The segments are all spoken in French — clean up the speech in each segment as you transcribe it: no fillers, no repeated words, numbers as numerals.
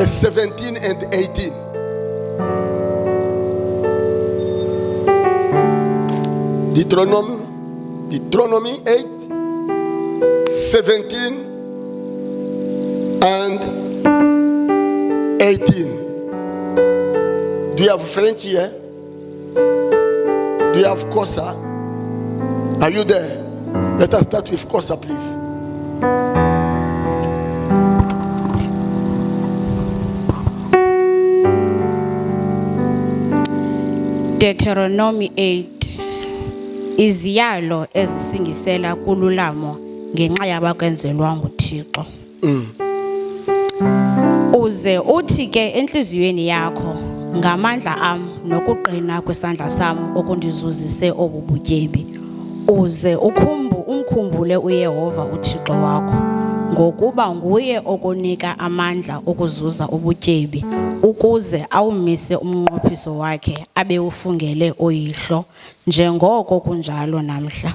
verse 17 and 18. Deuteronomy 8, 17 and 18. Do you have French here? Do you have Kosa? Are you there? Let us start with Kosa, please. Deuteronomy 8. Iziyalo ezisingisela kululamo ngenxa yabakwenzelwa nguThixo. Uze uthi ke enhliziyweni yakho ngamandla am nokuqina kwesandla sam okundizuzise obubutyebi. Uze umkhumbule uYehova uThixo wakho ngokuba nguye okunika amandla okuzuza ubutyebi ukuze awumise umnqophiso wakhe abewufungele oyihlo njengoko kunjalo namhla.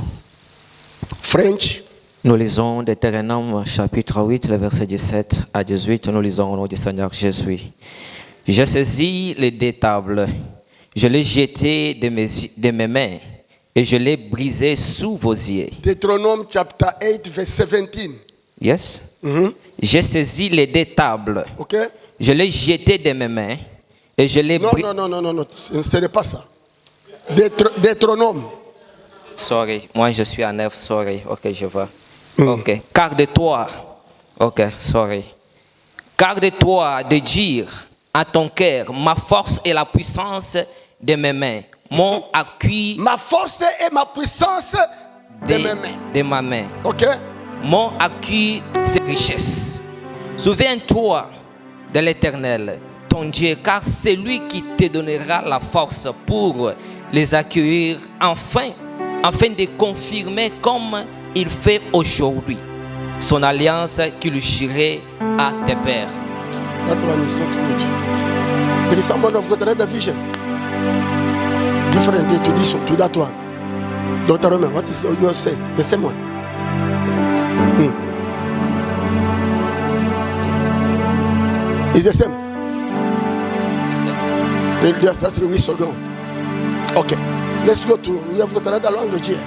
French. Nous lisons Deutéronome chapitre 8, le verset 17 à 18. Nous lisons au nom du Seigneur Jésus. J'ai saisi les deux tables, je les jeté de mes mains et je les brisé sous vos yeux. Deuteronomy chapter 8, verse 17. Yes. J'ai saisi les deux tables. Okay. Je les jeté de mes mains et je les brisé. Non, ce n'est pas ça. Deutéronome. Sorry, moi je suis à 9, sorry. Ok, je vois. Ok, garde-toi. Ok, sorry. Garde-toi de dire à ton cœur, ma force et la puissance de mes mains. Mon appui. Ma force et ma puissance de mes mains. De ma main. Ok. Mon acquis, c'est richesse. Souviens-toi de l'Éternel, ton Dieu, car c'est lui qui te donnera la force pour les accueillir afin de confirmer comme il fait aujourd'hui son alliance qu'il jurait à tes pères. That one is not good. There is someone of God read a vision. Different to this one, to that one. Dr. Roman, what is yours says? The same one. It's the same. That's the whistle gone. Okay, let's go to. We have got another language here.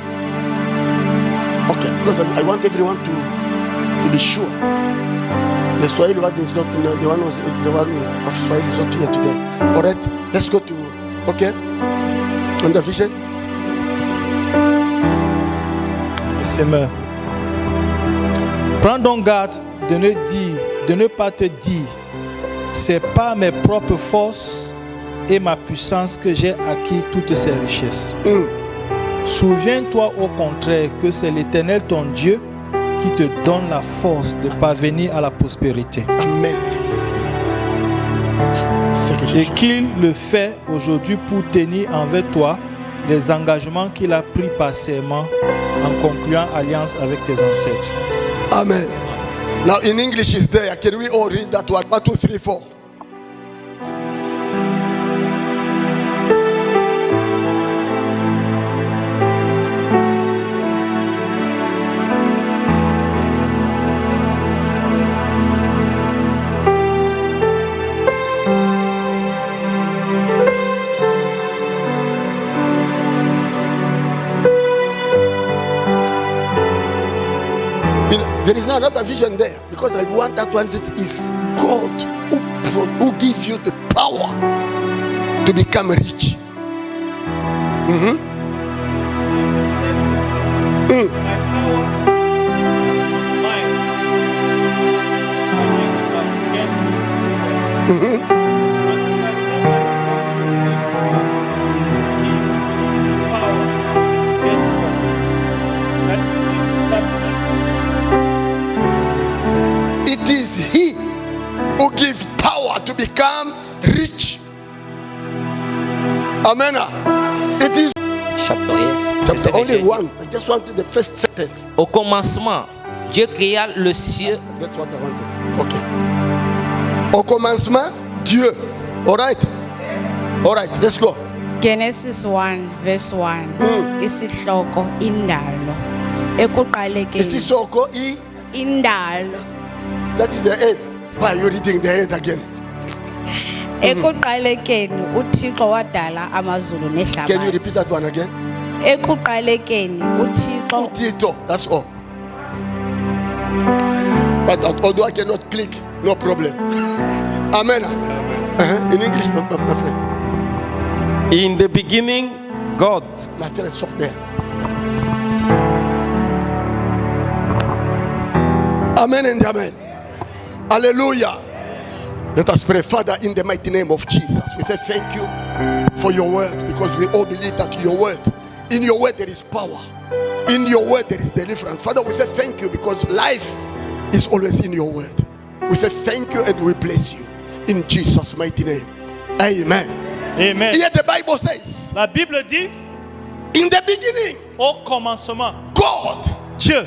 Okay, because I want everyone to be sure. The Swahili one is not the one of Swahili is not here today. All right, let's go to. Okay, on the vision. Seigneur, prends donc garde de ne pas te dire, c'est par mes propres forces et ma puissance que j'ai acquis toutes ces richesses. Souviens-toi au contraire que c'est l'Éternel ton Dieu qui te donne la force de parvenir à la prospérité. Amen. Et qu'il le fait aujourd'hui pour tenir envers toi les engagements qu'il a pris par serment en concluant alliance avec tes ancêtres. Amen. Now in English is there. Can we all read that one? 1, 2, 3, 4. There is no another vision there because I want that one. It is God who gives you the power to become rich. It is He who gives power to become rich. Amen. It is chapter only one. I just wanted the first sentence. Au commencement, Dieu créa le ciel. That's what I wanted. Okay. Au commencement, Dieu. All right. All right. Let's go. Genesis 1 verse 1. Isihloko indalo. Ekuqalekeni. Isisoko indalo. That is the head. Why are you reading the head again? Ekuqalekeni uThixo wadala amazulu Can you repeat nehlabathi. that one again? Ekuqalekeni uThixo Tito, that's all. But although I cannot click, no problem. Amen. In English, my friend. In the beginning, God. My friend, stop there. Amen and amen. Hallelujah. Let us pray. Father, in the mighty name of Jesus, we say thank you for your word, because we all believe that your word, in your word there is power. In your word there is deliverance. Father, we say thank you because life is always in your word. We say thank you and we bless you. In Jesus' mighty name. Amen. Amen. Here the Bible says, La Bible dit, in the beginning, au commencement, God. Dieu.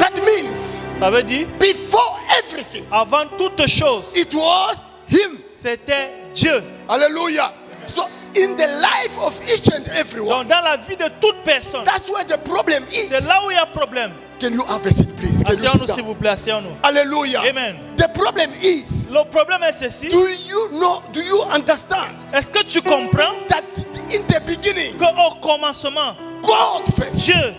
That means Ça veut dire, before everything, avant toute chose, it was Him. c'était Dieu. Hallelujah. So in the life of each and everyone, Donc dans la vie de toute personne, that's where the problem is. c'est là où il y a problème. Can you have a seat, please? Can you sit Asseyons-nous down? s'il vous plaît, asseyons-nous. Hallelujah. Amen. The problem is, Le problème est ceci. do you understand Est-ce que tu comprends that in the beginning, qu'au commencement, God first? Dieu.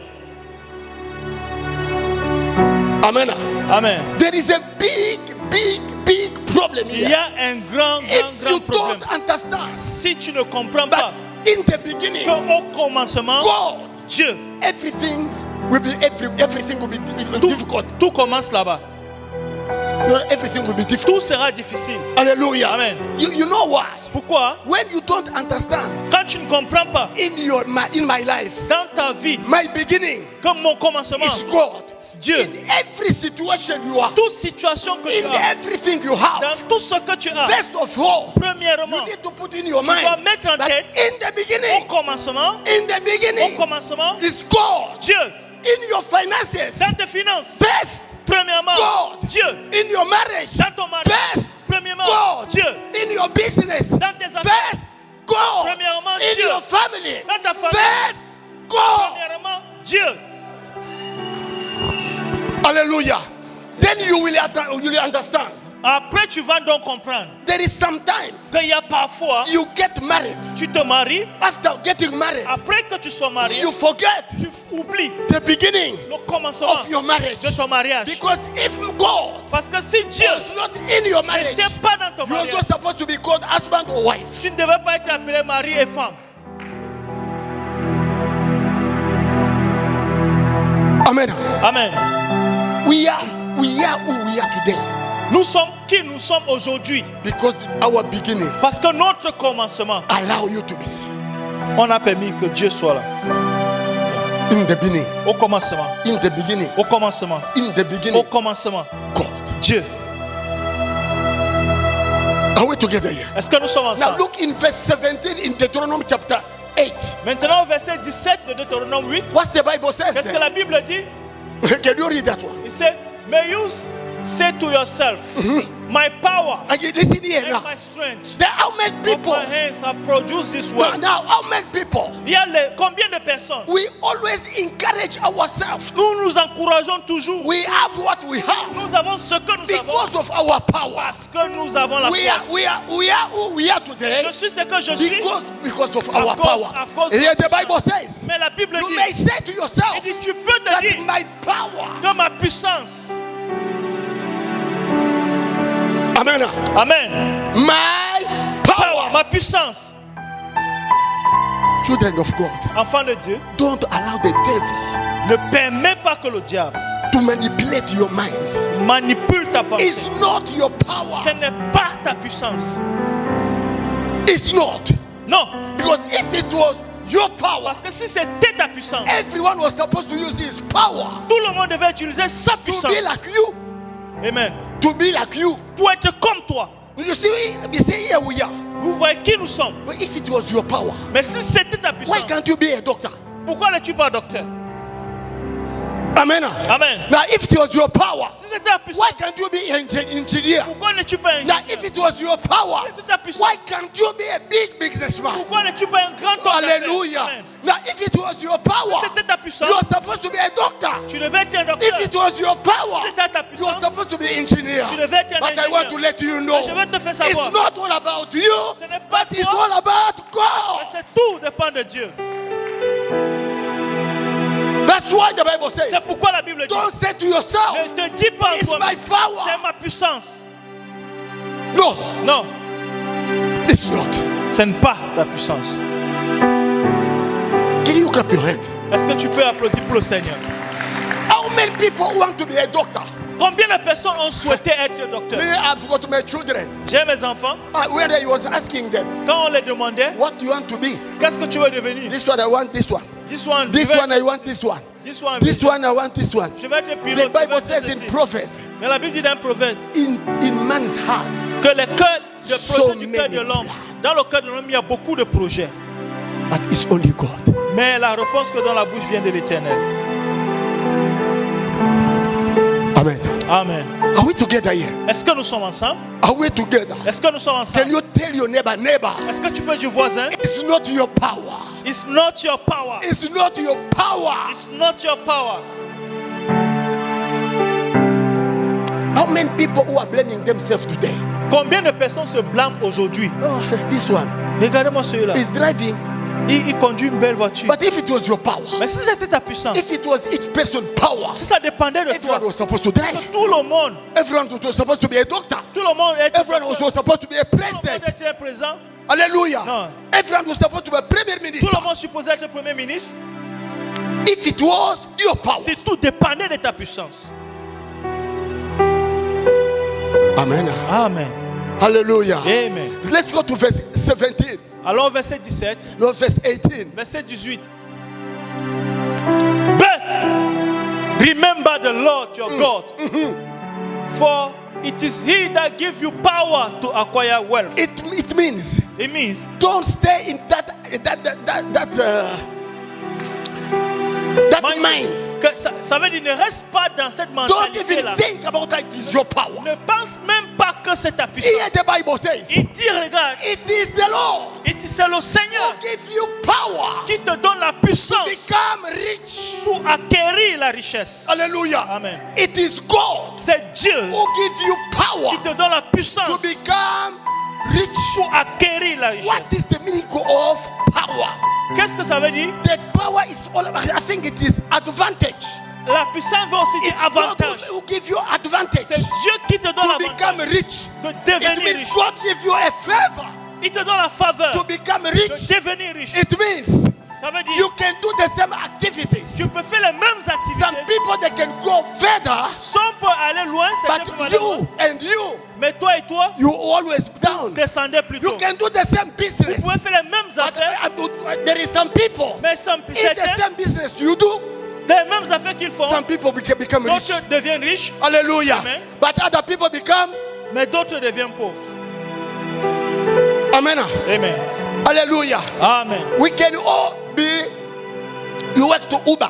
Amen. Amen. There is a big problem Il y here. a un grand If you problème. don't understand Si tu ne comprends that pas in the beginning, qu'au commencement, God, Dieu, everything will be difficult. tout commence là-bas. No, everything will be difficult. Tout sera difficile. Hallelujah. Amen. You know why? Pourquoi? When you don't understand Quand tu ne comprends pas in my life, dans ta vie my beginning que mon commencement, is God. Dieu, In every situation you are, toute situation que tu in as, everything you have, dans tout ce que tu as, first of all, premièrement, you need to put in your tu dois mind mettre en that tête in the au beginning, commencement, in the au beginning commencement, is God. Dieu. In your finances, Dans tes finances, first premièrement, God. Dieu. In your marriage, Dans ton mariage, first premièrement, God. Dieu. In your business, Dans tes affaires, first God. premièrement, In Dieu. your family, Dans ta famille, first God. premièrement, Dieu. Hallelujah. Then you will understand. Après, tu vas donc comprendre There is some time qu'il y a parfois, you get married. tu te maries, After getting married, après que tu sois marié, you forget tu oublies the beginning le commencement of your marriage. de ton mariage. Because if God Parce que si Dieu was not in your marriage, n'était pas dans ton you are mariage, not supposed to be called husband or wife. tu ne devais pas être appelé mari et femme. Amen. Amen. We are who we are today Nous sommes qui nous sommes aujourd'hui because our beginning parce que notre commencement, allow you to be on a permis que Dieu soit là. in the beginning. Au commencement, In the beginning. au commencement, In the au beginning. commencement, God. Dieu. Are we together here? Est-ce que nous sommes Now ensemble? look in verse 17 in Deuteronomy chapter 8. Maintenant au verset 17 de Deutéronome 8, What's the Bible says qu'est-ce que there? la Bible dit? Can you read that one? Il dit, may you say to yourself, my power And you listen here and now. my strength There are how many of people? my hands have produced this Now, work. now, how many people? Il y a combien de personnes? We always encourage ourselves. Nous nous encourageons toujours. We have what we have Nous avons ce que nous avons because of our power. parce que nous avons la We are force. who we are today Je suis ce que je suis. because of our power. à cause And de here the la Bible puissance. says, Mais la Bible you dit, may say to yourself il dit, tu peux te that dire my power. que ma puissance, Amen. amen, My power, power. ma puissance, Children of God, enfant de Dieu, don't allow the devil ne permet pas que le diable to manipulate your mind. manipule ta pensée. It's not your power. Ce n'est pas ta puissance. It's not. Non, Because if it was your power, parce que si c'était ta puissance, everyone was supposed to use his power tout le monde devait utiliser sa to puissance. be like you. Amen. To be like you. Pour être comme toi. You see, here we are. Vous voyez qui nous sommes. But if it was your power, Mais si c'était ta why puissance, can't you be a doctor? pourquoi n'es-tu pas docteur? Amen. Amen. Now, if it was your power, Si c'était ta puissance, why can't you be an engineer? pourquoi n'es-tu pas un Now, ingénieur? if it was your power, Si c'était ta puissance, why can't you be a big businessman? pourquoi n'es-tu pas un grand homme d'affaires? Hallelujah. Amen. Now, if it was your power, Si c'était ta puissance, you're supposed to be a doctor. tu devais être un docteur. If it was your power, Si c'était ta you're puissance, supposed to be an engineer. tu devais être un But I want ingénieur. to let you know Je veux te fait It's savoir. not all about you, Ce n'est pas but it's toi. all about Mais God. c'est tout dépend de Dieu. That's why the Bible C'est says, pourquoi la Bible dit. don't say to yourself, Ne te dis pas it's toi-même. my power. C'est ma puissance. No, Non, it's not. ce n'est pas ta puissance. Can you clap your hand? Est-ce que tu peux applaudir pour le Seigneur? How many people want to be a doctor? Combien de personnes ont souhaité être docteur? Me, I've got my children. J'ai mes enfants. When I was asking them, Quand on les demandait, what do you want to be? qu'est-ce que tu veux devenir? This one, I want this one. This one, This je vais one, I être want ceci. this one. This one, This one, I want this one. je vais être The pilote. je vais Bible être says ceci. in Proverbs, Mais la Bible dit dans un proverbe in man's heart, que le cœur, le So projet du cœur many de l'homme, plans. dans le cœur de l'homme, il y a beaucoup de projets. but it's only God. Mais la réponse que dans la bouche vient de l'Éternel. Amen. Amen. Are we together here? Est-ce que nous sommes ensemble? Are we together? Est-ce que nous sommes Can ensemble? you tell your neighbor, Est-ce que tu peux dire voisin? it's not your power. It's not your power. It's not your power. It's not your power. How many people who are blaming themselves today? Combien de personnes se blâment aujourd'hui? Oh, this one Regardez-moi celui-là. is driving. Il conduit une belle voiture. But if it was your power, Mais si c'était ta puissance, if it was each person's power, si ça dépendait de toi, everyone was supposed to drive. tout le monde, Everyone was supposed to be a doctor. tout le monde est Everyone was supposed to be a tout le monde president. était présent. Hallelujah. No. Everyone was supposed to be a premier Tout minister. le monde supposait être premier ministre. If it was your power. Si tout dépendait de ta puissance. Amen. Amen. Hallelujah. Amen. Let's go to verse 17. Alors verset 17, No, verse 18. verset 18. But remember the Lord your God, for it is He that gives you power to acquire wealth. It means It means don't stay in that mind. que ça veut dire ne reste pas dans cette Don't mentalité even là. think about it is your power. Ne pense même pas que c'est ta Here puissance. the Bible says, Il dit regarde, it is the Lord c'est le Seigneur who gives you power qui te donne la to puissance become rich. pour acquérir la richesse. Hallelujah. Amen. It is God C'est Dieu who gives you power qui te donne la to puissance become rich. pour acquérir la What richesse. is the meaning of power? Qu'est-ce que ça veut dire? The power is all about, I think it is advantage. La puissance veut aussi dire It's God avantage. who gives you advantage C'est Dieu qui te donne to become l'avantage rich. de It devenir means riche. God gives you a favor Il te donne la faveur to become de rich. devenir riche. It means Ça veut you dire can do the same activities. tu peux faire les mêmes Some activités. people they can go further, Sans peut aller loin, certains peuvent but aller loin. you and you, Mais toi et toi, you always down. descendez plutôt. You can do the same Vous business. pouvez faire les mêmes But affaires, there is some people mais in the certains, same business you do. les mêmes affaires qu'ils font, Some people become rich. d'autres deviennent riches, Hallelujah. Amen. But other people become. mais d'autres deviennent pauvres. Amen. Amen. Hallelujah. Amen. We can all be. You work to Uber.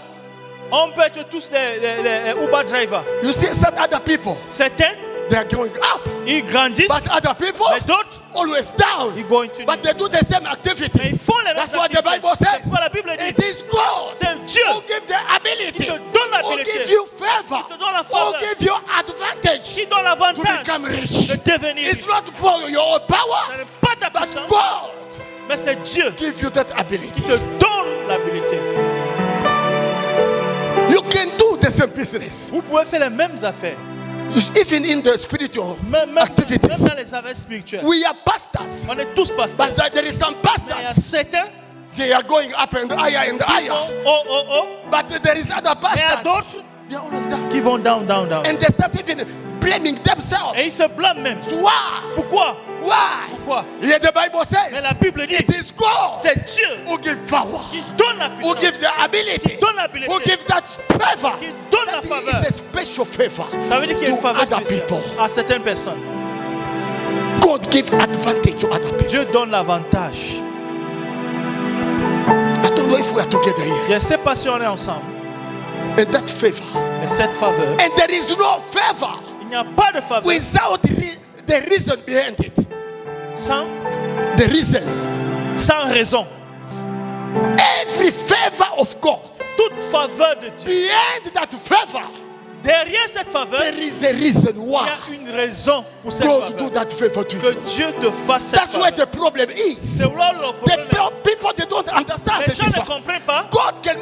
On peut être tous les Uber drivers. You see some other people, Certains, they are going up. ils grandissent, But other people mais d'autres, always down. ils going to But they do the same Mais activities. ils font les mêmes That's what the activités. Bible C'est says. pourquoi la Bible dit, It is God c'est Dieu who gives the ability, qui te donne who l'habilité, gives you favor, qui te donne la who faveur, gives you advantage qui donne to l'avantage become rich. de devenir It's riche. not for your own Ce power, n'est pas ta but puissance, God mais c'est Dieu qui gives you that ability. te donne l'habilité. You can do the same business. Vous pouvez faire les mêmes affaires, Even in the spiritual même activities. dans les affaires spirituelles. We are pastors, On est tous pasteurs. but there is some Mais il y a pastors, certains they are going up and higher and qui higher. vont haut, But there is other mais il y a pastors, d'autres they are always down. qui vont down. And they start even blaming themselves. Et ils se blâment même. Why? Pourquoi? Why? Pourquoi? Here the Bible Mais says, la Bible dit, it is God c'est Dieu who gives power, qui donne la who puissance, gives the ability, donne l'habilité, who gives that favor. qui donne la That faveur. is a special favor Ça veut dire qu'il y a une to faveur other spéciale people. à certaines personnes. God gives advantage to other people. Dieu donne l'avantage. I don't know if we are together here. Je ne sais pas si on est ensemble, And that favor. mais cette faveur, And there is no favor il n'y a pas de faveur without the reason behind it. sans The reason. raison. Every favor of God. Toute faveur de Dieu, Behind that favor, derrière cette faveur, there is a reason il why y a une raison pour cette God do faveur. that favor to Que you. Dieu te fasse cette That's where faveur. the problem is. C'est là le The problème. people, they don't understand Les gens this. ne comprennent pas God can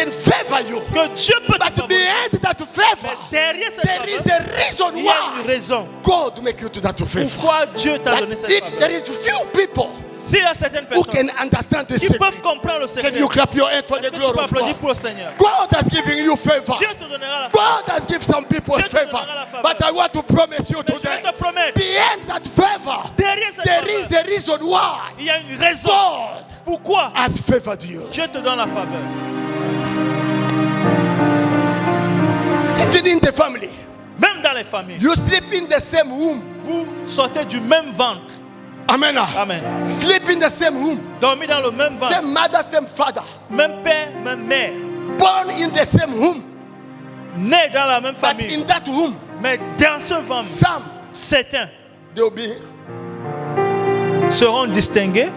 favor you, que Dieu peut te but favoriser. behind that favor, Derrière cette there is faveur, a reason il y a une why raison. God make you to that favor. Pourquoi Dieu t'a But donné cette if faveur? there is few people S'il y a certaines who personnes can understand this, qui peuvent comprendre le can secret, you clap your hands for est-ce the que tu peux glory of applaudir God? pour le Seigneur? God has given you favor. Dieu te donnera la faveur. God has given some people Dieu te favor. donnera la faveur. But I want to promise you Mais je vais today, te promettre, behind that favor, derrière cette there faveur, is a reason why il y a une raison. God Pourquoi has favored you. Dieu te donne la faveur? Even in the family, Même dans les familles, you sleep in the same room. vous sortez du même ventre. Amen. Amen. Sleep in the same room. Dormir dans le même ventre. Same mother, same father. Même père, même mère. Born in the same room. Nés dans la même But famille. in that room, Mais dans ce ventre, some certains they'll be seront distingués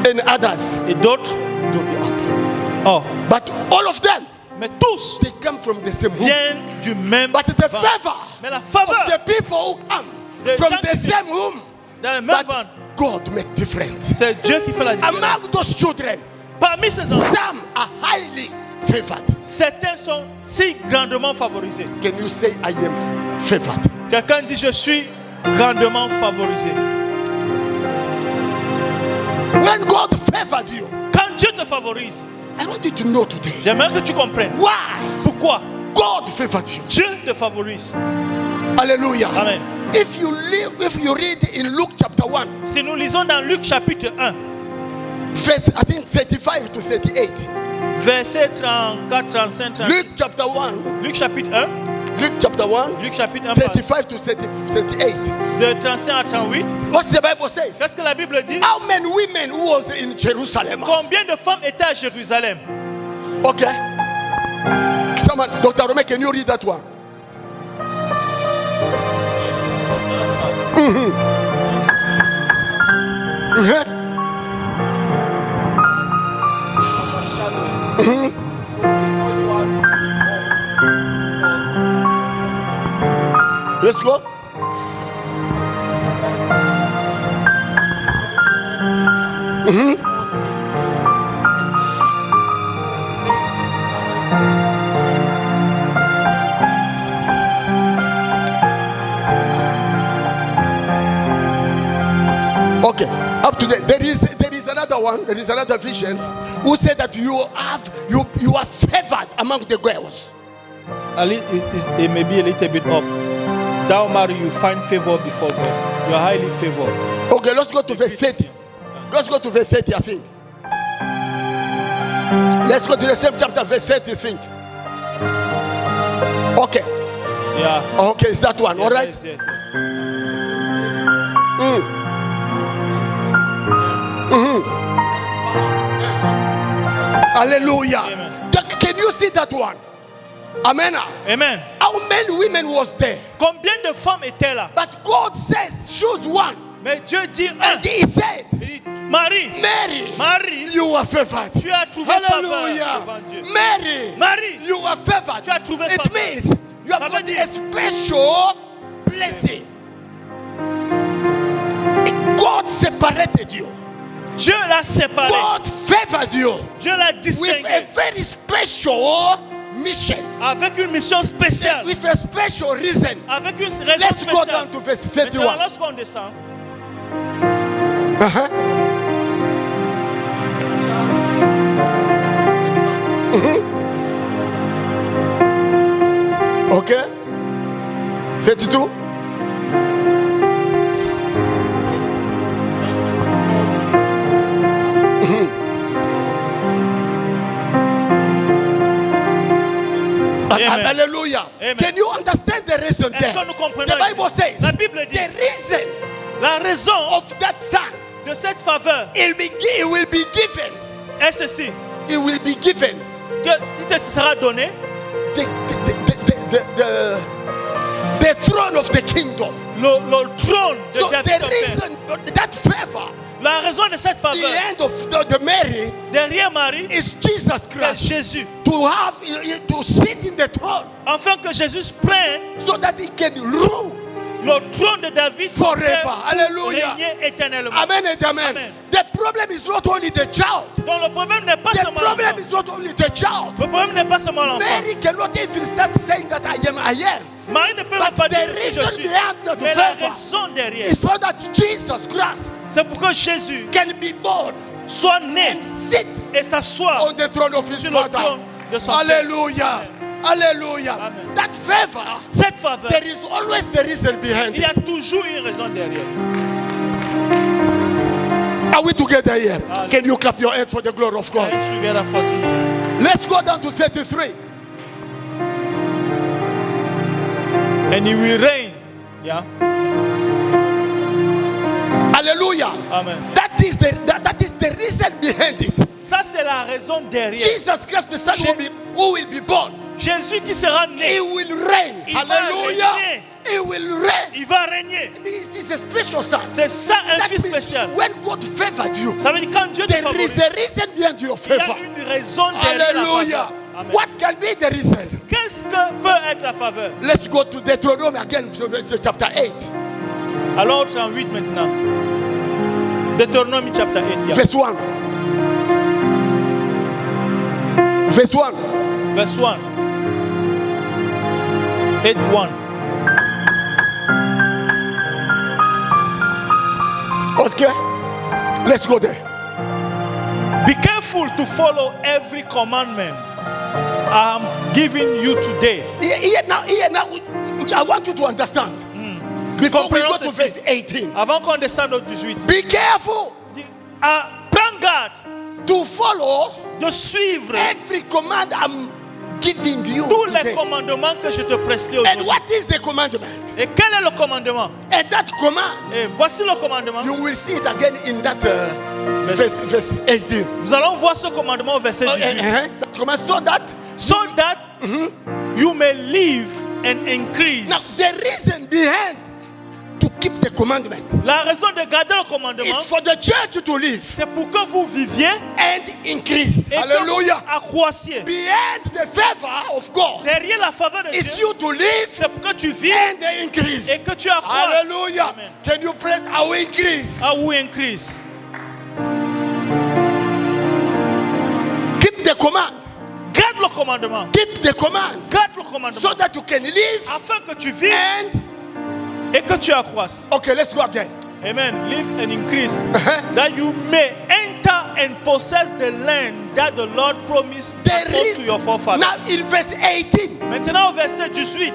and others et d'autres, they'll be up. oh. But all of them, Mais tous they come from the same room. viennent du même But the ventre. favor Mais la of faveur the people who come Des from gens the qui same room, dans le même but ventre, God make difference. c'est Dieu qui fait la différence. Among those children, Parmi ces enfants, some are highly favored. certains sont si grandement favorisés. Can you say I am favored? Quelqu'un dit je suis grandement favorisé. When God favored you, Quand Dieu te favorise, I want you to know today j'aimerais que tu comprennes why pourquoi God favored you. Dieu te favorise. Hallelujah. Amen. If you read in Luke chapter 1, Si nous lisons dans Luc chapitre 1, verse I think 35 to 38. verset 34, 35, Luke 36. chapter 1. Luc chapitre 1, Luke chapter 1, Luc chapitre 1, 35 to 38. de 35 à 38. What the Bible says? Qu'est-ce que la Bible dit? How many women who was in Jerusalem? Combien de femmes étaient à Jérusalem? Okay. Someone, Dr. Rome, can you read that one? Let's go. Okay, up to there is another one. There is another vision who said that you are favored among the girls. Ali is maybe a little bit up. Thou Mary, you find favor before God. You are highly favored. Okay, let's go to verse 30. Let's go to verse 30, I think. Let's go to the same chapter, verse 30, I think. Okay. Yeah. Okay, it's that one. All right. Yes, yes. Hallelujah. Amen. Can you see that one? Amen. Amen. How many women was there? Combien de femmes étaient là? But God says, choose one. Mais Dieu dit un. And he said, Il dit, Marie, Mary, Marie, you are favored. tu as trouvé faveur Hallelujah. devant Dieu. Mary, Marie, you are favored. tu as trouvé It faveur. means you have Ça got veut dire- a special blessing. God separated you. Dieu l'a séparé. God favored you Dieu l'a with a distingué very special mission, avec une mission spéciale, with a special reason. avec une raison Let's go spéciale. down to verse Maintenant, 31. lorsqu'on descend, Uh-huh. Okay. 32. Amen. Hallelujah. Amen. Can you understand the reason Est-ce there? que nous comprenons The Bible ici? says La Bible dit, the reason la raison of that son de cette faveur it will be given. est ceci, It will be given. que il te sera donné The throne of the kingdom. le trône de So David the ton père. reason that favor, La raison de cette the faveur end of the Mary derrière Marie, is Jesus c'est Christ Jésus. to to have to sit in the throne, afin que Jésus prenne so that he can rule le trône de David forever. pour Hallelujah. régner éternellement. Amen and amen. Amen. The problem is not only the child. Donc le problème n'est pas The seulement problem l'enfant. is not only the child. Le problème n'est pas seulement l'enfant. Mary cannot even start saying that I am. Marie ne peut But pas the dire que je reason suis. behind the Mais la favor raison derrière, is so that Jesus Christ c'est pour que Jésus can be born soit né and sit et s'assoie on the throne of his sur le father. trône de son Hallelujah. Hallelujah. Amen. That favor, Cette faveur, there is always the reason behind il y it. a toujours une raison derrière. Are we together here? Can you clap your hands for the glory of God? Let's together for Jesus. Let's go down to 33. And he will reign. Yeah. Hallelujah. Amen. That is the reason behind it. Ça, c'est la raison derrière. Jesus Christ, the Son who will be born, Jésus qui sera he né, will reign. Il va Hallelujah. régner. He will reign. il va régner. This is a special son. C'est ça un That fils means spécial. when God favored you, Ça veut dire quand Dieu te there favorise, is a reason behind your il y a favor. une raison derrière la Hallelujah. faveur. Amen. What can be the reason? Qu'est-ce que peut être la faveur? Let's go to Deuteronomy again, chapter 8, Alors, 38 maintenant. Deutéronome chapter 8. Yeah. verse 1. Verse 1. Verse 1. 8:1. Okay, let's go there. Be careful to follow every commandment I am giving you today. Here now, I want you to understand. Before we go to Comprenons verse ceci. 18, Avant qu'on descende au 18. be careful Prends garde to follow de suivre every command I'm giving you tous les today. commandements que je te prescris And aujourd'hui. what is the commandment? Et quel est le commandement? And that command, Et voici le commandement. you will see it again in that verse 18. Nous allons voir ce commandement au verset 18. That command, so that So that you may live and increase. now the reason behind to keep the commandment, La raison de garder le commandement, it's for the church to live c'est pour que vous viviez and increase. et que Hallelujah. vous accroissiez. Behind the favor of God Derrière la faveur de is Dieu, you to live c'est pour que tu vives and increase. et que tu accroisses. Hallelujah. Amen. Can you praise our increase? Ah oui, increase. Keep the command. Garde le commandement. Keep the command Garde le commandement. so that you can live Afin que tu vives and et que tu accroisses. okay, let's go again. Amen. Live and increase. That you may enter and possess the land that the Lord promised There unto is your forefathers. now in verse 18, Maintenant au verset 18,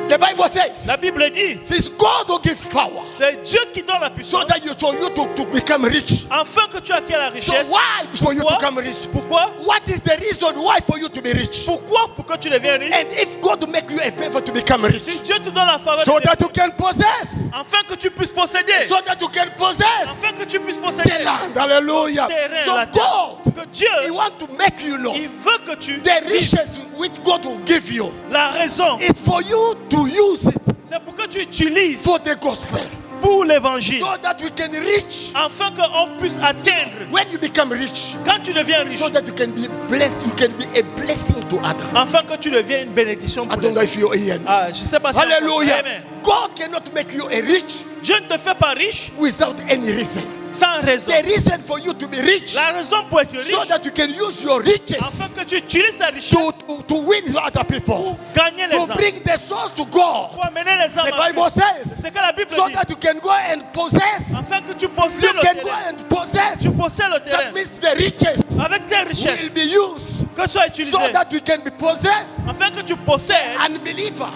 the Bible says, la Bible dit, "It's God who gives power c'est Dieu qui donne la so puissance that you to become rich." afin que tu acquières la So richesse. why for you to Pourquoi? become rich? Pourquoi? What is the reason why for you to be rich? Pourquoi? Pour que tu deviennes riche. And if God make you a favor to become rich, Si Dieu te donne la faveur so de that you can possess, afin que tu puisses posséder, so that you can possess afin que tu puisses the posséder land. Hallelujah. terrain, So la terre. God, Que Dieu, He want to make you know il veut que tu the riches which God will give you. la raison, It's for you to use it c'est pour que tu utilises for the gospel, pour l'évangile, so that we can reach. afin qu'on puisse atteindre. When you become rich, Quand tu deviens riche, so that you can be blessed, you can be a blessing to others. afin que tu deviens une bénédiction I pour don't know les if you're here. Ah, je sais pas si Hallelujah. Amen. God cannot make you a rich Dieu ne te fait pas riche without any reason. sans raison. The reason for you to be rich, La raison pour être riche, so that you can use your riches afin que tu utilises ta richesse to win other people, gagner les to âmes, bring the souls to God. pour amener les âmes The à Bible Christ. says, C'est ce que la Bible so dit. that you can go and possess. Afin que tu You possèdes le can go terrain. and possess. Tu possèdes le terrain. That means the riches Avec tes will richesses, be used que soit utilisé. so that we can be possessed. Afin que tu possèdes Unbeliever,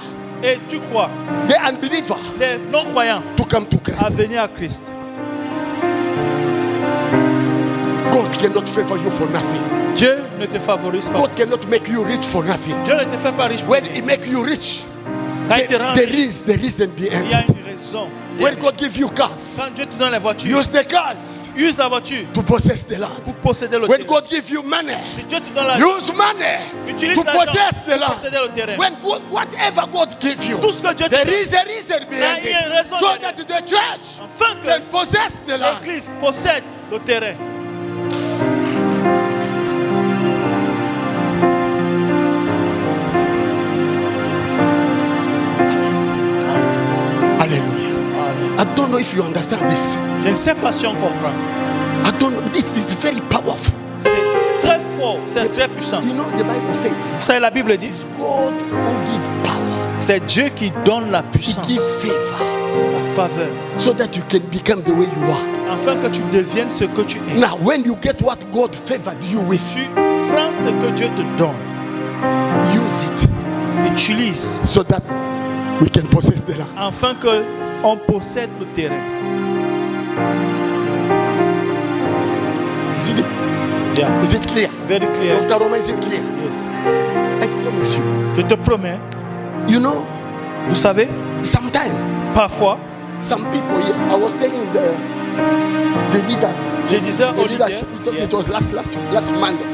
et tu crois. the unbeliever, Les non-croyants to come to à Christ. venir à Christ. God cannot favor you for nothing. Dieu ne te favorise pas. God cannot make you rich for nothing. Dieu ne te fait pas riche. pour When rien. He make you rich, Quand il te rend there riche, is the reason il behind y a it. une raison. When God gives you cars, Quand Dieu te donne la voiture, use the cars use la voiture to possess the land. pour posséder le When terrain. God gives you money, Si Dieu te donne l'argent, use money utilise to l'argent possess the pour posséder le land. terrain. When God, whatever God gives you, Tout ce que Dieu te there donne, is a reason behind il y a une it, raison so derrière. that the church afin can que possess the land. l'Église possède le terrain. if you understand this. Je ne sais pas si on comprend. I don't know. This is very powerful. C'est très fort, c'est très puissant. You know, the Bible says, Vous savez, la Bible dit, God who give power, c'est Dieu qui donne la He puissance, give favor, la faveur, so that you can become the way you are. afin que tu deviennes ce que tu es. Now, when you get what God favored you with, Si tu prends ce que Dieu te donne, use it utilise, so that we can possess the land. afin que on possède le terrain. Is it, Yeah. is it clear? Very clear. Dr. Roma, is it clear? Yes. I promise you. Je te promets, You know, vous savez, sometimes parfois, some people here, I was telling the leaders, je disais the au leadership, because leader, it was last Monday.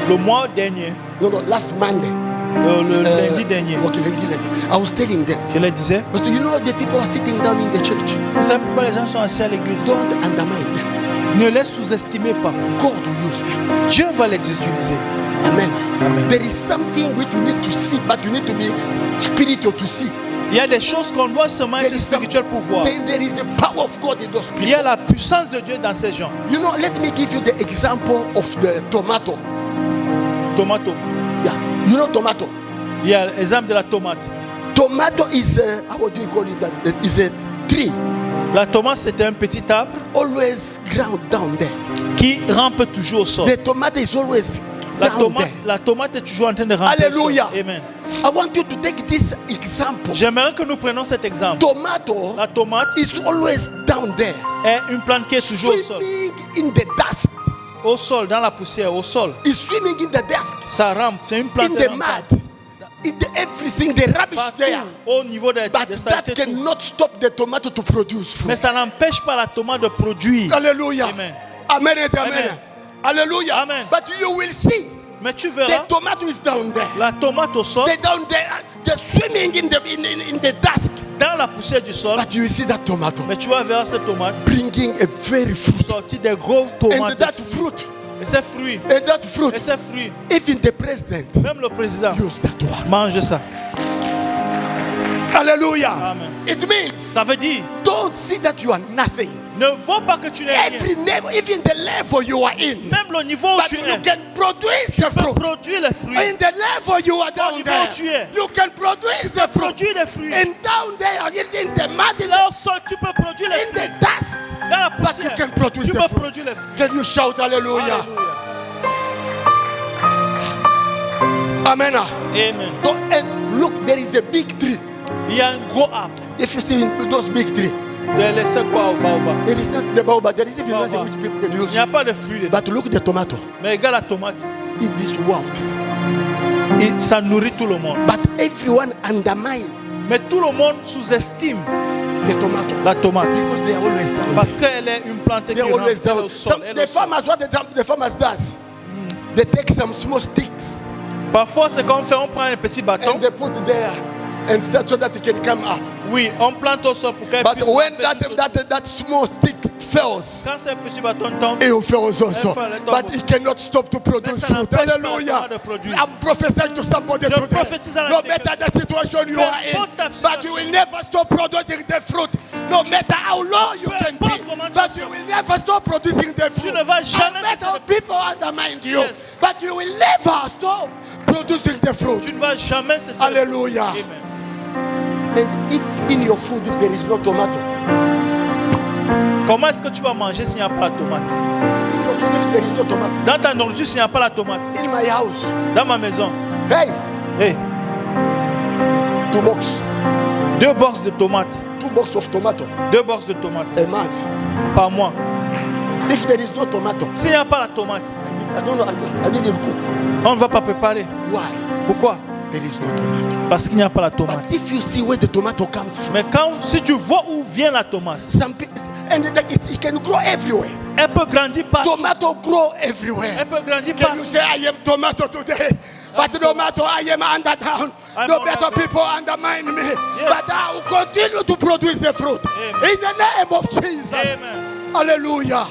le mois dernier, No, last Monday. le lundi dernier, Okay, lundi. I was telling them, je leur disais, but you know the people are sitting down in the church. vous savez pourquoi les gens sont assis à l'église? Don't undermine them. Ne les sous-estimez pas. God will use them. Dieu va les utiliser. Amen. Amen. There is something which you need to see, but you need to be spiritual to see. Il y a des choses qu'on doit seulement There être is, spirituel pour voir. there is a power of God in those Il y a people. la puissance de Dieu dans ces gens. You know, let me give you the example of the tomato. Tomato. Yeah. You know tomato? Il y a l'exemple de la tomate. Tomato is a, how do you call it? That it is a tree La tomate, c'est un petit arbre always ground down there. qui rampe toujours au sol. The tomato is always down there. La tomate est toujours en train de ramper Alléluia. au sol. Amen. I want you to take this example. J'aimerais que nous prenions cet exemple. Tomato La tomate is always down there, est une plante qui est toujours au sol. swimming in the dust. Au sol, dans la poussière, au sol. Is swimming in the dust, Ça rampe, c'est une plante in the rampante. mud, in the everything, the rubbish Partout, there. au niveau des But that saletés, tout. cannot stop the tomato to produce Mais fruit. ça n'empêche pas la tomate de produire. Hallelujah. Amen. Amen and amen. Amen. Hallelujah. Amen. But you will see Mais tu the verras, tomato is down there. la tomate au sol, They're down there. They're swimming in the dust. dans la poussière du sol. But you will see that tomato Mais tu vas voir cette tomate bringing a very fruit. sortir des gros And tomates. that fruit, Et ces fruits, and that fruit, et ces fruits, even the president même le président use that one. mange ça. Hallelujah. Amen. It means Ça veut dire, don't see that you are nothing. ne vois pas que tu n'es rien. Every level, even the level you are in, Même le niveau où but tu you es, can produce the peux fruit. produire les fruits. In the level you are down niveau there, où tu es, you can produce the fruit. Produire les fruits. And down there, in the mud, in Là au sol, tu peux produire les the fruits. dust, Dans la but you poussière, can produce tu the peux fruit. produire les fruits. Can you shout hallelujah? Alléluia. Amen. Amen. And look, there is a big tree. Il y a un gros arbre. If you see those big trees, De laisser quoi au baobab? there is not the baobab, there is even Baobab. nothing which people can Il use. n'y a pas de fruits dedans. But look at the tomato Mais regarde la tomate. in this world. Et ça nourrit tout le monde. But everyone undermine Mais tout le monde sous-estime the tomato la tomate. because they are always down. Parce qu'elle est une plante qui They are always rampe down. au sol. Elle est The au sol. farmers, what the farmers does, they take some small sticks Parfois, c'est qu'on fait, on prend un petit bâton. and they put there and start so that it can come up. Oui, on plante au sol pour qu'elle But puisse when ramper tout au sol. that small stick fails, Quand ce petit bâton tombe, it fails also. Elle But it cannot stop to produce Mais ça fruit. n'empêche pas Hallelujah. de produire. I'm prophesying to somebody Je today. prophétise à No quelqu'un. matter the situation you Peu are in, importe ta but situation. you will never stop producing the fruit. No matter how low you Peu can be, importe comment tu but es. you will never stop producing the fruit. ne vas jamais No matter how cesser people undermine you, Yes. but you will never stop producing the tu fruit. ne vas jamais cesser. Hallelujah. Amen. And if in your food if there is no tomato, Comment est-ce que tu vas manger s'il n'y a pas la tomate? in your food if there is no tomato, Dans ta nourriture, s'il n'y a pas la tomate. in my house, Dans ma maison, hey, hey, 2 box, 2 box de tomates. 2 box of tomato 2 box de tomates a month. par mois. If there is no tomato, S'il n'y a pas la tomate, I don't know. I didn't cook. on ne va pas préparer. Why? Pourquoi? There is no tomato. Parce qu'il n'y a pas la tomate. But if you see where the tomato comes from, Mais si tu vois où vient la tomate, some people and it can grow everywhere. elle peut grandir partout. Tomato grow everywhere. Elle peut grandir Can partout. you say I am tomato today? But no matter I am under down, I'm no under better down. people undermine me. Yes. But I will continue to produce the fruit Amen. in the name of Jesus. Amen. Hallelujah.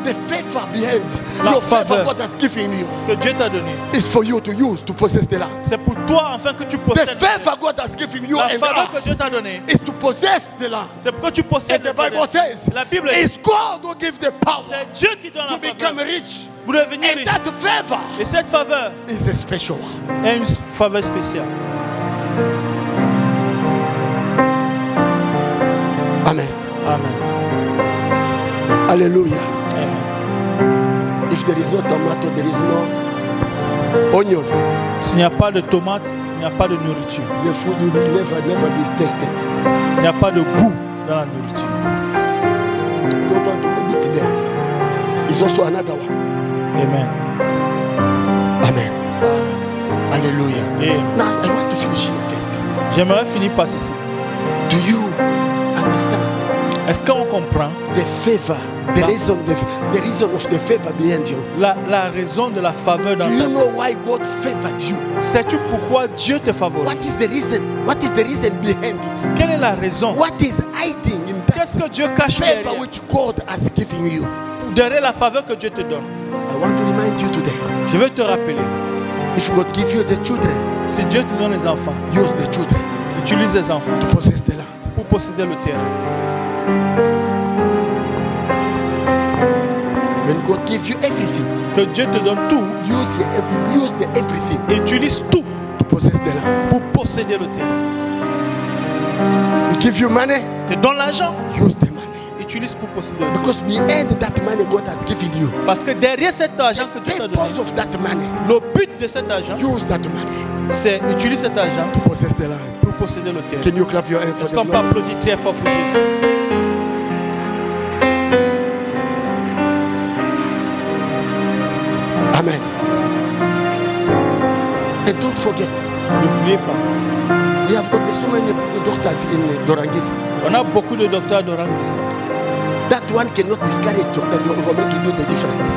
the favor behind La your favor faveur. God has given you que Dieu t'a donné, is for you to use to possess the land. c'est pour toi afin que tu The possèdes. favor God has given you La and faveur que I Dieu t'a donnée, is to possess the land. c'est pour que tu And possèdes. the Bible says La Bible dit, it's God who gives the power c'est Dieu qui donne to la become faveur rich. pour devenir And riche. that favor Et cette faveur is a special one. est une faveur spéciale. Amen. Amen. Hallelujah. Amen. If there is no tomato, there is no onion. S'il n'y a pas de tomate, il n'y a pas de nourriture. The food will never be tasted. Il n'y a pas de goût dans la nourriture. I don't want to make it there. It's also another one. Amen. Amen. Hallelujah. Amen. Now I want to finish here first. J'aimerais finir par ceci. Do you understand Est-ce qu'on comprend the favor, the reason of the favor behind you? la raison de la faveur dans Do ta you vie? know why God favored you? Sais-tu pourquoi Dieu te What is favorise? the reason? What is the reason behind it? Quelle est la raison? What is hiding in that Qu'est-ce que Dieu cache favor derrière, which God has given you? derrière la faveur que Dieu te donne? I want to remind you today. Je veux te rappeler, If God gives you the children, si Dieu te donne les enfants, use the children utilise les enfants to possess the land. pour posséder le terrain. When God gives you everything, Que Dieu te donne tout use the everything et utilise tout to possess the land. pour posséder le terrain. He give you money, Te donne l'argent, use the money. utilise pour posséder le terrain. Because behind that money God has given you, Parce que derrière cet argent que the Dieu t'a donné, purpose of that money, le but de cet argent, use that money c'est utiliser cet argent to possess the land. pour posséder le terrain. Can you clap your hands for Est-ce the qu'on peut Lord? applaudir très fort pour Jésus? Amen. And don't forget, N'oubliez pas, we have got so many doctors in Dorangis. on a beaucoup de docteurs d'Oranguisa. That one cannot discourage the Roman to do the difference.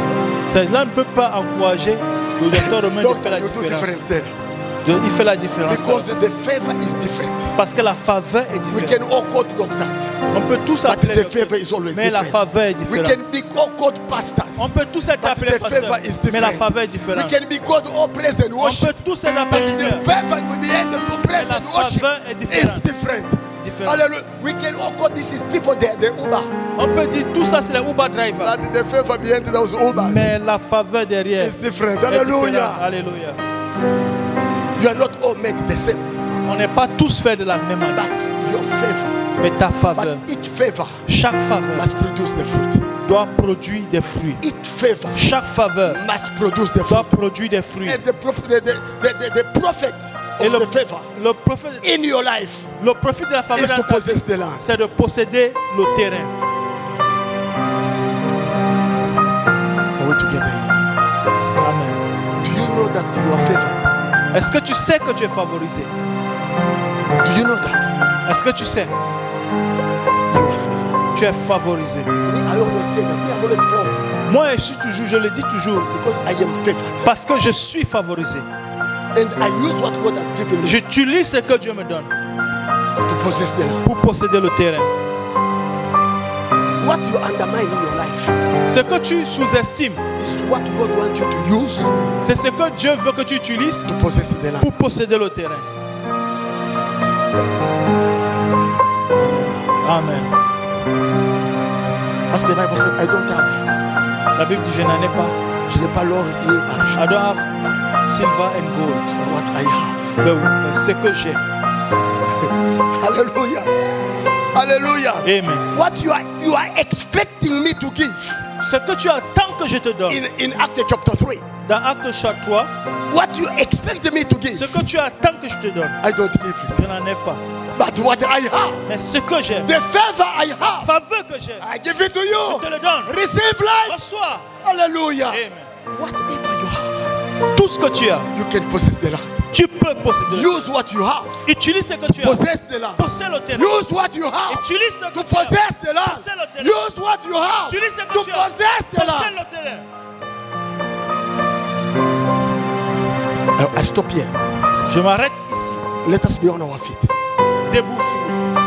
Cela ne peut pas encourager le docteur Romain de Doctor, faire la you do différence. difference there. Il fait la différence. Because the favor is different. Parce que la faveur est We différente. can all quote doctors, On peut tous but appeler the docteur, favor is always mais la different. faveur est We différente. can be all quote pastors, On peut tous être but appelés the pasteurs, favor is mais la different. faveur est We différente. can be called all praise and On worship, peut tous être but appelés the leaders. favor behind the praise La and worship faveur est is différente. different. Différent. Hallelujah. We can all quote this is people there, the Uber, On peut dire tout ça c'est les Uber drivers, but the favor behind those Ubers mais la faveur derrière is different. est différente. Hallelujah. Alléluia. You are not all made the same, On n'est pas tous faits de la même manière, but your favor, mais ta faveur, but each favor chaque faveur must produce the fruit. doit produire des fruits. Each favor Chaque faveur must produce the doit fruit. produire des fruits. And the prophet Et of the favor le prophète in your life de la faveur is dans to ta vie, possess the land. c'est de posséder le terrain. Are we together here? Amen. Do you know that you are favored? Est-ce que tu sais que tu es favorisé? Do you know that Est-ce que tu sais you are favored? tu es favorisé? Me, I always say that. Me, I'm always proud Moi, je le dis toujours, because I am favored. parce que je suis favorisé. And I use what God has given me J'utilise ce que Dieu me donne to possess the land. pour posséder le terrain. What you undermine in your life Ce que tu sous-estimes, is what God wants you to use c'est ce que Dieu veut que tu utilises to possess the land. pour posséder le terrain. Amen. As the Bible says, I don't have. La Bible dit, je n'en ai pas. Je n'ai pas l'or ni l'argent. I don't have silver and gold. But what I have. Mais ce que j'ai. Hallelujah. Hallelujah. Amen. What you are expecting me to give Ce que tu attends que je te donne. in Acts chapter 3. Dans Acte chapitre 3, What you expect me to ce give, que tu attends que je te donne, I don't give it. je n'en ai pas. But what I have, Mais ce que j'ai, the favor I la have, faveur que j'ai, I give it to je you. te le donne. Receive life. Reçois. Hallelujah. Amen. Whatever you have, Tout ce que tu as, you can possess the land. tu peux posséder. Use what you have. Utilise ce que tu as. Possess the land. Possède le terrain. Use what you have Utilise ce que to tu as. possess the land. Possède le terrain. Use what you have Utilise ce que to tu as. possess the Possède land. le terrain. I stop here. Je m'arrête ici. Let us be on our feet. Debout, s'il vous plaît.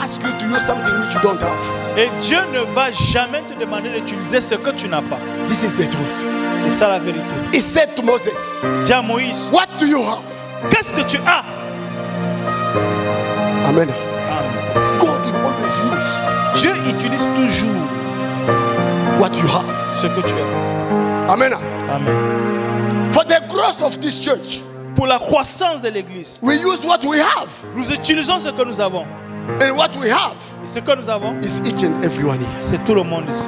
ask you to use something which you don't have. Et Dieu ne va jamais te demander d'utiliser ce que tu n'as pas. This is the truth. C'est ça la vérité. He said to Moses, Dis à Moïse, what do you have? qu'est-ce que tu as? Amen. Amen. God will always use Dieu utilise toujours what you have. ce que tu as. Amen. Amen. For the growth of this church, Pour la croissance de l'église, we use what we have. nous utilisons ce que nous avons. And what we have Et ce que nous avons, is each and everyone here. c'est tout le monde ici.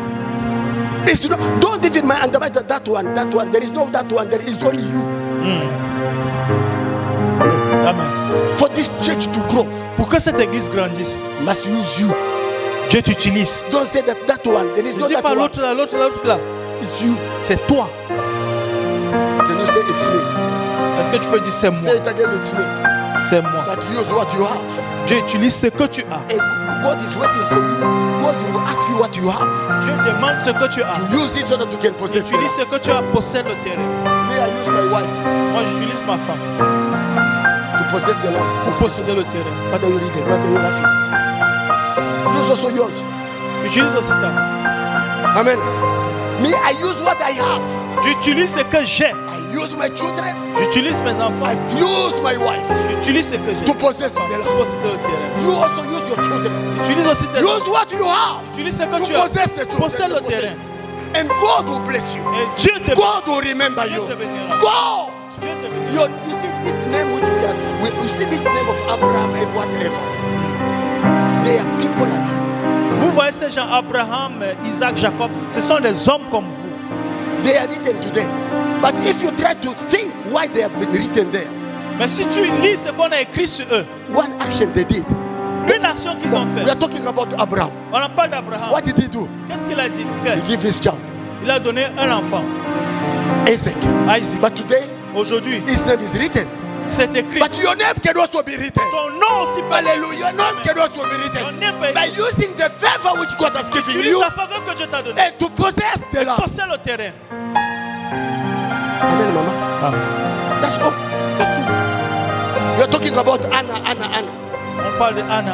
It's not, don't even undermine that one, that one. There is no that one, there is only you. Amen. For this church to grow, Pour que cette église grandisse, must use you. Dieu t'utilise. Don't say that one. There is Ne no dis that pas one. l'autre là, l'autre là, l'autre là. It's you. C'est toi. Can you say it's me? Est-ce que tu peux dire c'est moi? Say it again, it's me. C'est moi. But use what you have. Dieu utilise ce que tu as. And God is waiting for you. God will ask you what you have. Dieu demande ce que tu as. Use it so that you can possess it. Utilise ce que tu as, possède le terrain. Me, I use my wife Moi, j'utilise ma femme to possess the land. pour posséder le terrain. What are you reading? What are you laughing? Use also yours. J'utilise aussi ta. Amen. Me, I use what I have. J'utilise ce que j'ai. I use my children. J'utilise mes enfants. I use my wife J'utilise ce que j'ai. to possess the Pour land. posséder le terrain. You also use your children. J'utilise aussi tes Use what you have J'utilise ce que to tu as. possess the children. Possède le to possess. terrain. And God will bless you. Et Dieu te God will remember you. Dieu te bénira. God. Dieu te bénira. You see this name which we are, you see this name of Abraham and whatever. They are people like you. Vous voyez ces gens, Abraham, Isaac, Jacob, ce sont des hommes comme vous. They are written today. But if you try to think why they have been written there, Mais si tu lis ce qu'on a écrit sur eux, one action they did. une action qu'ils ont We faite, are talking about Abraham. on en parle d'Abraham. What did he do? Qu'est-ce qu'il a dit? He gave his child, Il a donné un enfant, Isaac. Isaac. But today, Aujourd'hui, his name is written. c'est écrit. But your name can also be written. Ton nom aussi peut Hallelujah. Your name can also be written. Ton name peut By using the favor which God has given Utilise you la faveur que Dieu t'a donnée. and to possess the land. Possède le terrain. Amen, Mama. That's all. C'est tout. You're talking about Anna. On parle de Anna.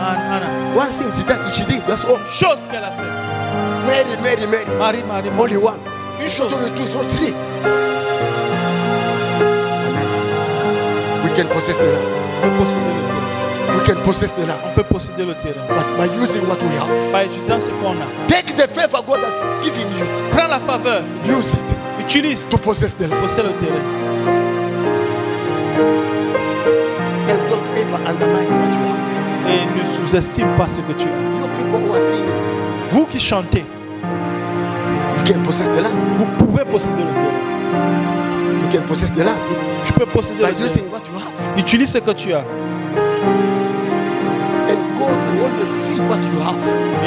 One thing she did. That's all. Chose qu'elle a fait. Mary. Marie. Only one. Une chose. Only two, so three. Amen. We can possess the land. On peut posséder le terrain. We can possess the land. On peut posséder le terrain. But by using what we have. Par utilisant ce qu'on a. Take the favor God has given you. Prends la faveur. Use it Utilise. to possess the land. Possède le terrain. And don't ever undermine what you have. Et ne sous-estime pas ce que tu as. You people who are singing, Vous qui chantez, you can possess the land. vous pouvez posséder le terrain. You can possess the land Tu peux posséder by le terrain. using what you have. Utilise ce que tu as. And God will always see what you have.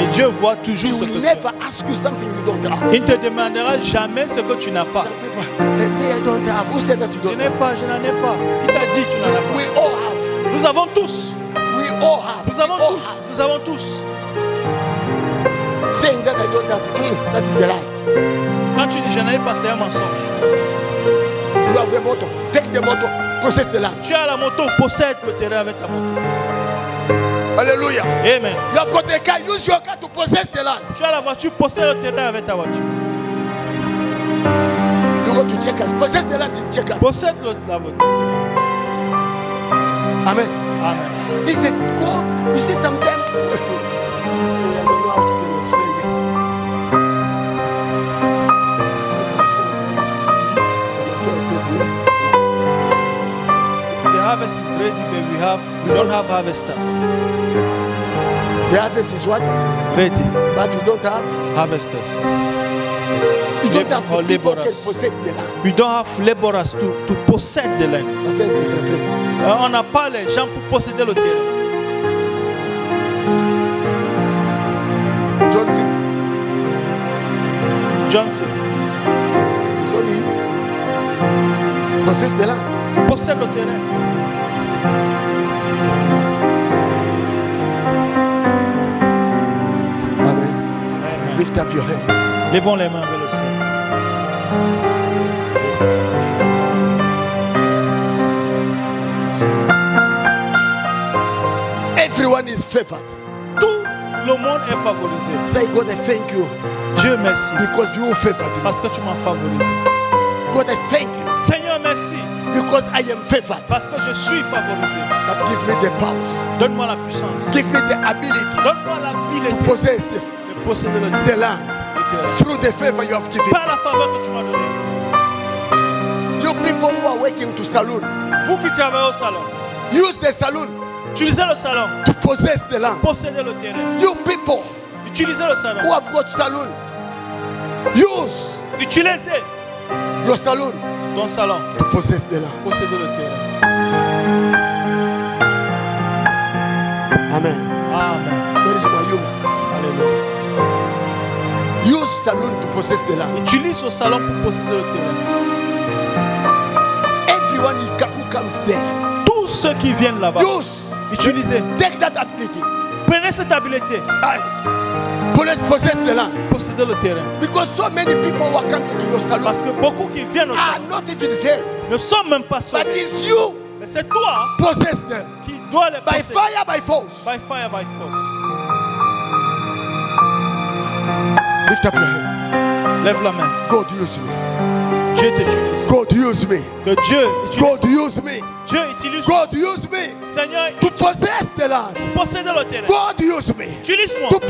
Et Dieu voit He toujours ce que will tu as. never ask you something you don't have. Il ne te demandera jamais ce que tu n'as pas. Some people, me, I don't have. Who said that you Je don't n'ai have? pas, je n'en ai pas. Qui t'a dit que tu n'en as We pas? all have. Nous avons tous. We all have. Nous avons We all tous. have. Nous avons tous. Saying that I don't have, that is the lie. Quand tu dis je n'en ai pas, c'est un mensonge. You have a motor. Take the motor. Possess the land. Tu as la moto, possède le terrain avec ta moto. Hallelujah. Amen. You have got a car. Use your car to possess the land. Tu as la voiture, possède le terrain avec ta voiture. You go to Checkers. Possess the land in Checkers. Possède la voiture. Amen. Amen. This is God. You see, sometimes I don't know how to explain this. The harvest is ready, but we don't have harvesters. The harvest is what? Ready. But we don't have. Harvesters. You don't have Or the people can laborers. possess the land. We don't have laborers to possess the land. Ma frère, On n'a pas les gens pour posséder le terrain. John C. Johnson, It's only you. Possess the land. possède le terrain. Amen. Amen. Lift up your hand. Levons les mains vers le ciel. Everyone is favored. tout le monde est favorisé. Say, God, I thank you Dieu, merci. because you favored me. Parce que tu m'as favorisé. God, I thank you Seigneur, merci. because I am favored. Parce que je suis favorisé. But give me the power. Donne-moi la puissance. Give me the ability Donne-moi to l'habileté possess de posséder le the land terrain. through the favor you have given. Par la faveur que tu m'as donnée. You people who are working to saloon, Vous qui travaillez au salon, use the saloon utilisez le salon. to possess the land. Possédez le terrain. You people Utilisez le salon. who have got saloon, use Utilisez your saloon ton salon. to possess the land. Possédez le terrain. Amen. Amen. Where is my human? Alléluia. Use saloon to possess the land. Utilise le salon pour posséder le terrain. Everyone who comes there, Tous ceux qui viennent là-bas, use, utilisez. take that ability Prenez cette habileté. and possess the land. Possédez le terrain. Because so many people who are coming to your Parce saloon que beaucoup qui viennent au are salon not even saved. ne sont même pas But sauvés. it's you Mais c'est toi possess them qui dois les by posséder. fire, by force. By fire, by force. Lift up your hand. Lève la main. God use me. Dieu t'utilise. God use me. Que Dieu utilise. God use me. Dieu utilise. God use me Seigneur, to possess the land. posséder le terrain. God use me Utilise-moi. to